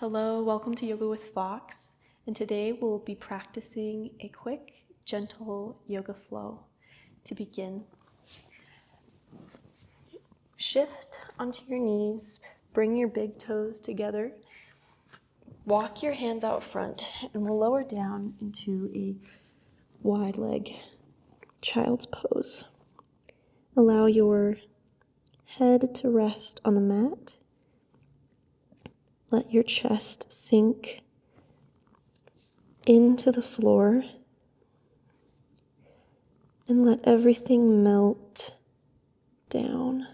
Hello, welcome to Yoga with Fox, and today we'll be practicing a quick, gentle yoga flow. To begin, shift onto your knees, bring your big toes together, walk your hands out front, and we'll lower down into a wide leg child's pose. Allow your head to rest on the mat. Let your chest sink into the floor and let everything melt down.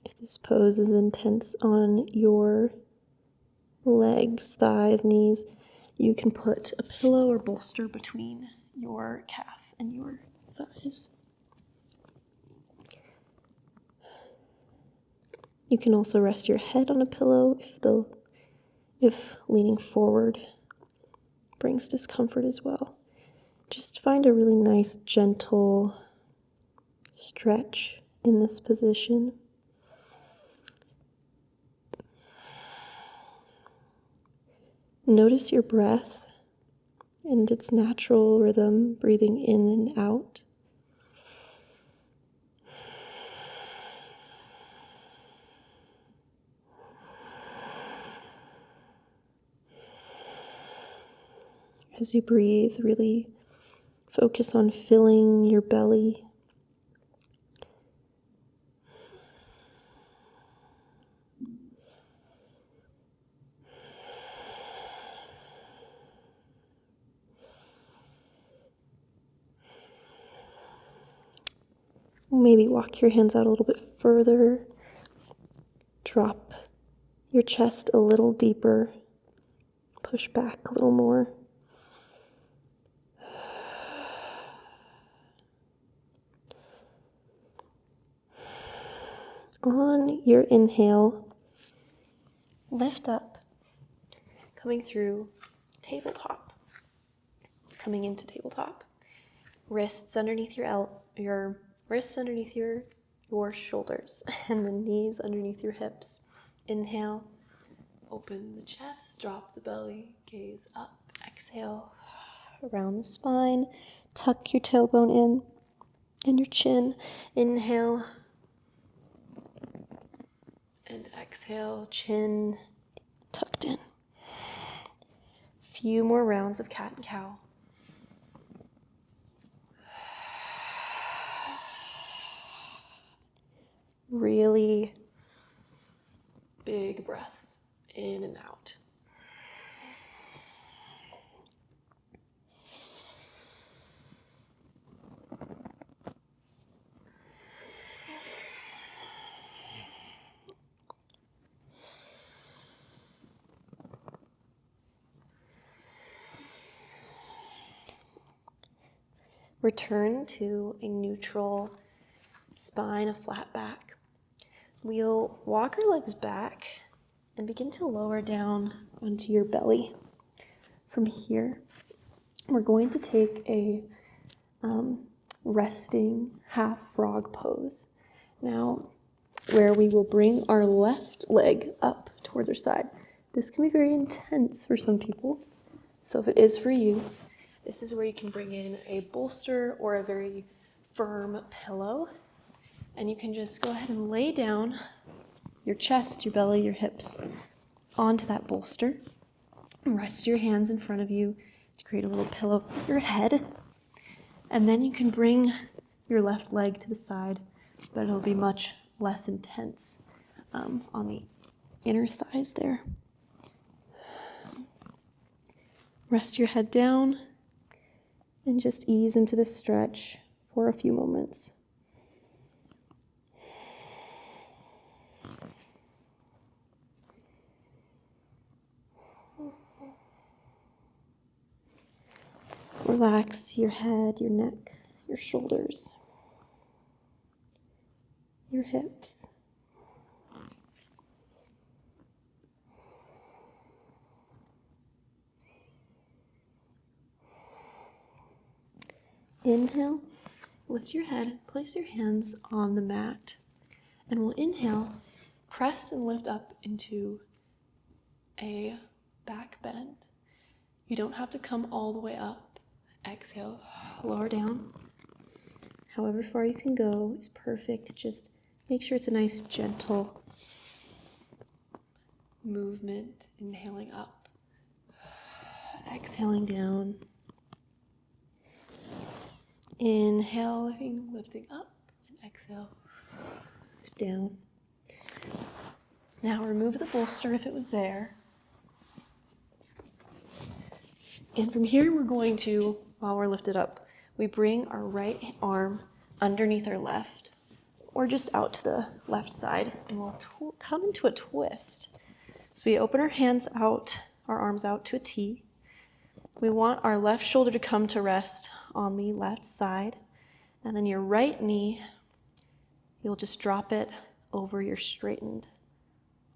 If this pose is intense on your legs, thighs, knees, you can put a pillow or bolster between your calf and your thighs. You can also rest your head on a pillow if leaning forward brings discomfort as well. Just find a really nice, gentle stretch in this position. Notice your breath and its natural rhythm, breathing in and out. As you breathe, really focus on filling your belly. Maybe walk your hands out a little bit further. Drop your chest a little deeper. Push back a little more. On your inhale, lift up, coming through tabletop. Coming into tabletop. Wrists underneath your wrists underneath your shoulders, and the knees underneath your hips. Inhale, open the chest, drop the belly, gaze up. Exhale, around the spine, tuck your tailbone in and your chin. Inhale, and exhale, chin tucked in. Few more rounds of cat and cow. Really big breaths in and out. Return to a neutral spine, a flat back. We'll walk our legs back and begin to lower down onto your belly. From here, we're going to take a resting half frog pose. Now, where we will bring our left leg up towards our side. This can be very intense for some people. So if it is for you, this is where you can bring in a bolster or a very firm pillow. And you can just go ahead and lay down your chest, your belly, your hips onto that bolster. Rest your hands in front of you to create a little pillow for your head. And then you can bring your left leg to the side, but it'll be much less intense on the inner thighs there. Rest your head down and just ease into this stretch for a few moments. Relax your head, your neck, your shoulders, your hips. Inhale, lift your head, place your hands on the mat, and we'll inhale, press and lift up into a back bend. You don't have to come all the way up. Exhale, lower down. However far you can go is perfect. Just make sure it's a nice, gentle movement. Inhaling up, exhaling down. Inhaling, lifting up, and exhale, down. Now remove the bolster if it was there. And from here, we're going to, while we're lifted up, we bring our right arm underneath our left, or just out to the left side, and we'll come into a twist. So we open our hands out, our arms out to a T. We want our left shoulder to come to rest on the left side, and then your right knee, you'll just drop it over your straightened,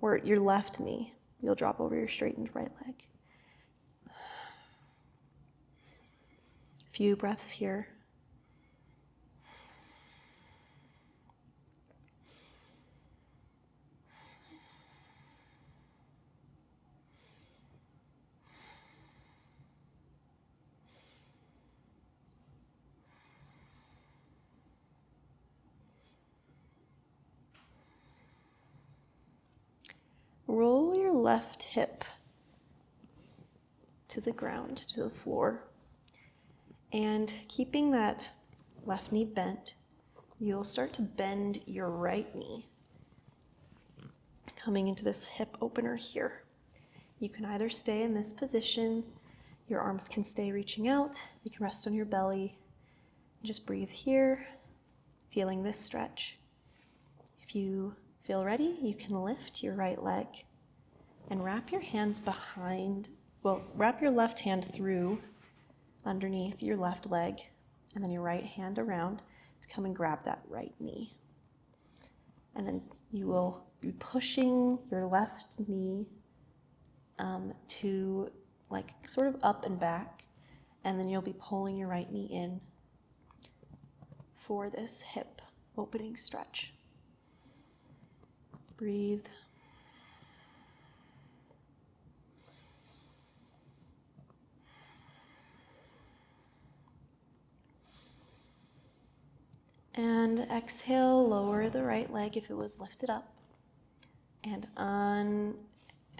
or your left knee, you'll drop over your straightened right leg. Few breaths here. Roll your left hip to the ground, to the floor. And keeping that left knee bent, you'll start to bend your right knee, coming into this hip opener here. You can either stay in this position, your arms can stay reaching out, you can rest on your belly, just breathe here, feeling this stretch. If you feel ready, you can lift your right leg and wrap your hands behind, wrap your left hand through underneath your left leg, and then your right hand around to come and grab that right knee. And then you will be pushing your left knee to like sort of up and back, and then you'll be pulling your right knee in for this hip opening stretch. Breathe. And exhale, lower the right leg if it was lifted up. And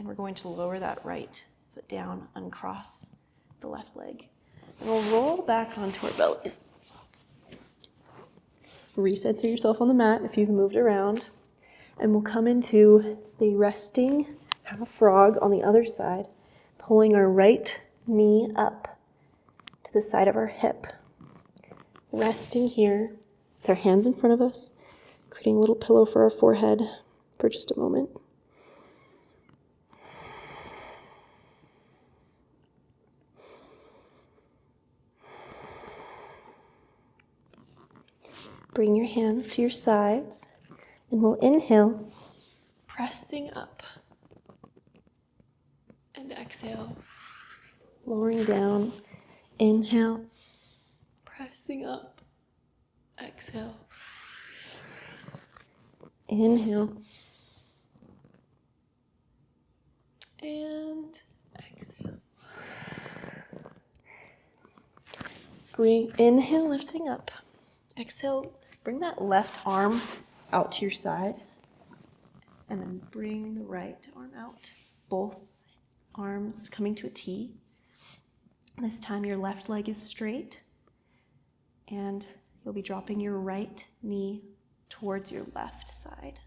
we're going to lower that right foot down, uncross the left leg. And we'll roll back onto our bellies. Recenter yourself on the mat if you've moved around. And we'll come into the resting half frog on the other side, pulling our right knee up to the side of our hip. Resting here with our hands in front of us, creating a little pillow for our forehead for just a moment. Bring your hands to your sides, and we'll inhale, pressing up, and exhale, lowering down. Inhale, pressing up, exhale. Inhale, and exhale. Inhale, lifting up. Exhale, bring that left arm out to your side, and then bring the right arm out. Both arms coming to a T. This time your left leg is straight, and you'll be dropping your right knee towards your left side.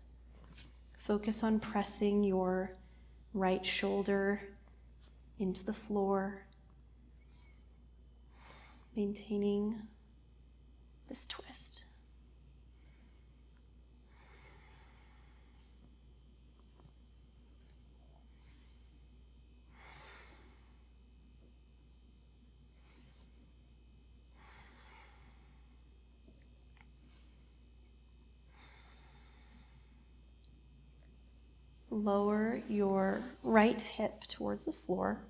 Focus on pressing your right shoulder into the floor, maintaining this twist. Lower your right hip towards the floor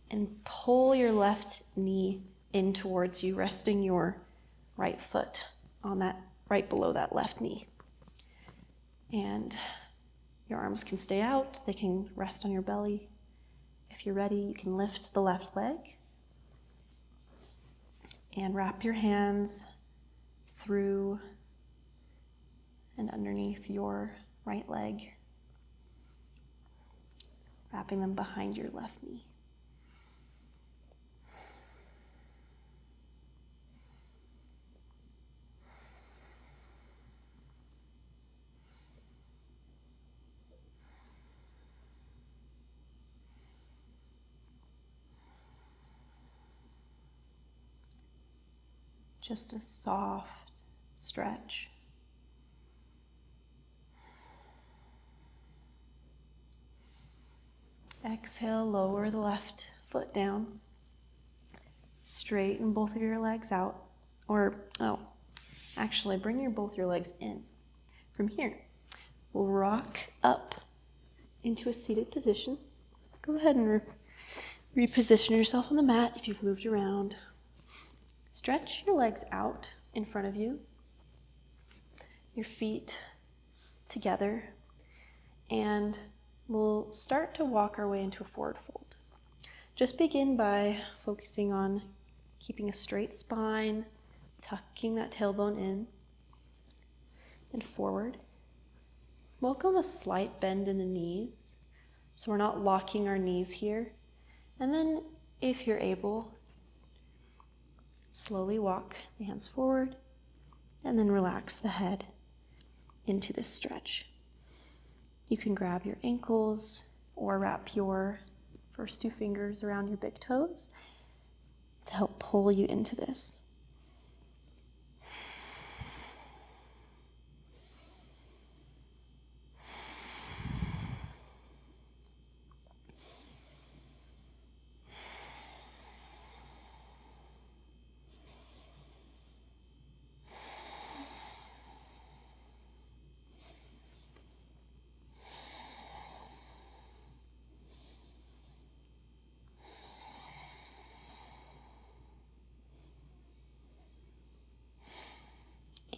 and pull your left knee in towards you, resting your right foot on that, right below that left knee. And your arms can stay out, they can rest on your belly. If you're ready, you can lift the left leg and wrap your hands through and underneath your right leg, wrapping them behind your left knee. Just a soft stretch. Exhale, lower the left foot down. Straighten both of your legs out. Actually, bring both your legs in. From here, we'll rock up into a seated position. Go ahead and reposition yourself on the mat if you've moved around. Stretch your legs out in front of you, your feet together, and we'll start to walk our way into a forward fold. Just begin by focusing on keeping a straight spine, tucking that tailbone in and forward. Welcome a slight bend in the knees, so we're not locking our knees here. And then, if you're able, slowly walk the hands forward and then relax the head into this stretch. You can grab your ankles or wrap your first 2 fingers around your big toes to help pull you into this.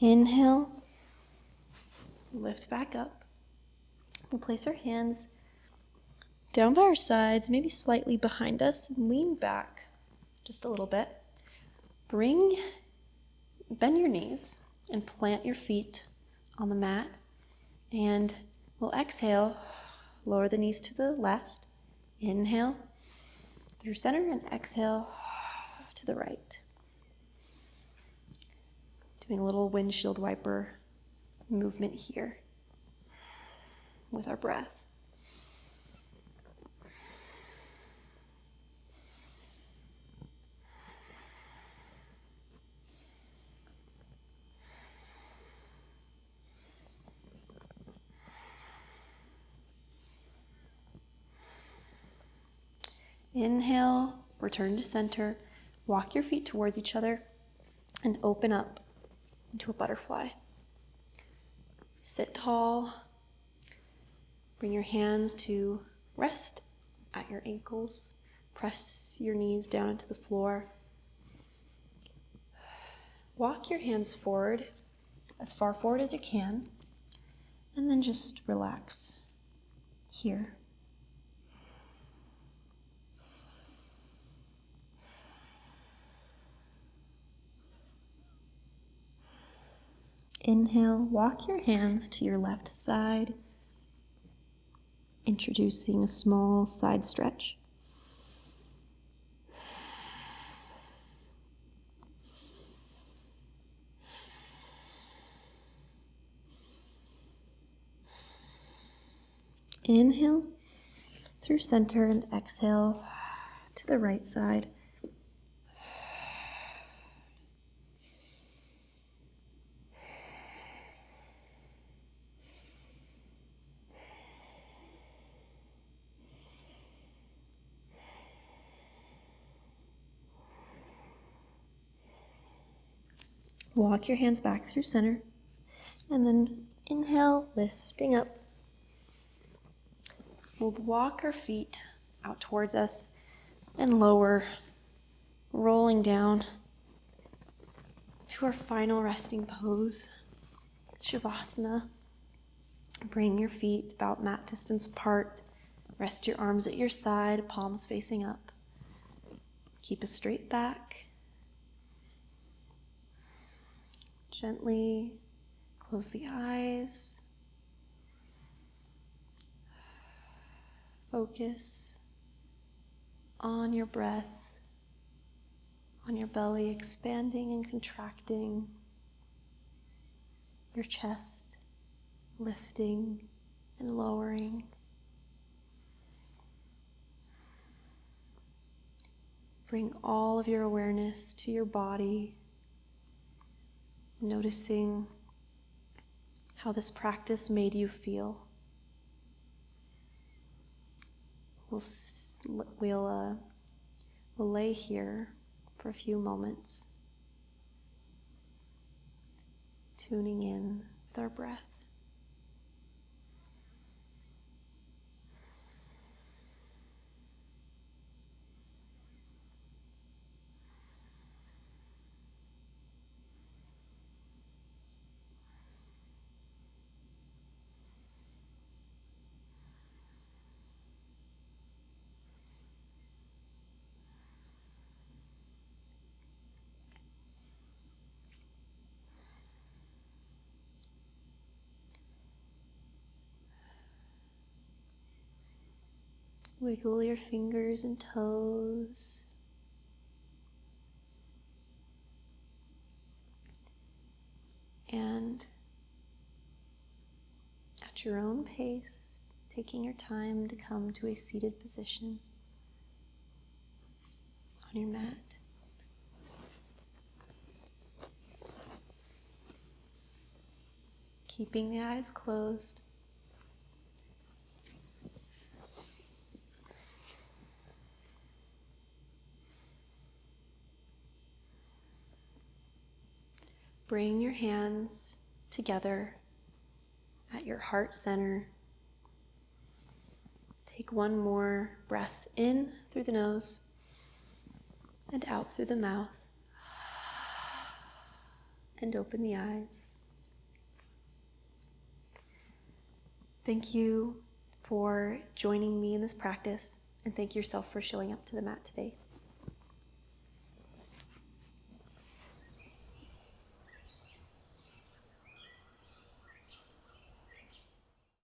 Inhale, lift back up. We'll place our hands down by our sides, maybe slightly behind us, and lean back just a little bit. Bend your knees and plant your feet on the mat, and we'll exhale, lower the knees to the left. Inhale through center and exhale to the right. Doing a little windshield wiper movement here with our breath. Inhale, return to center, walk your feet towards each other, and open up into a butterfly. Sit tall. Bring your hands to rest at your ankles. Press your knees down into the floor. Walk your hands forward, as far forward as you can, and then just relax here. Inhale, walk your hands to your left side, introducing a small side stretch. Inhale through center and exhale to the right side. Walk your hands back through center, and then inhale, lifting up. We'll walk our feet out towards us and lower, rolling down to our final resting pose, Shavasana. Bring your feet about mat distance apart. Rest your arms at your side, palms facing up. Keep a straight back. Gently close the eyes. Focus on your breath, on your belly expanding and contracting, your chest lifting and lowering. Bring all of your awareness to your body, noticing how this practice made you feel. We'll lay here for a few moments, tuning in with our breath. Wiggle your fingers and toes. And at your own pace, taking your time to come to a seated position on your mat. Keeping the eyes closed. Bring your hands together at your heart center. Take one more breath in through the nose and out through the mouth. And open the eyes. Thank you for joining me in this practice, and thank yourself for showing up to the mat today.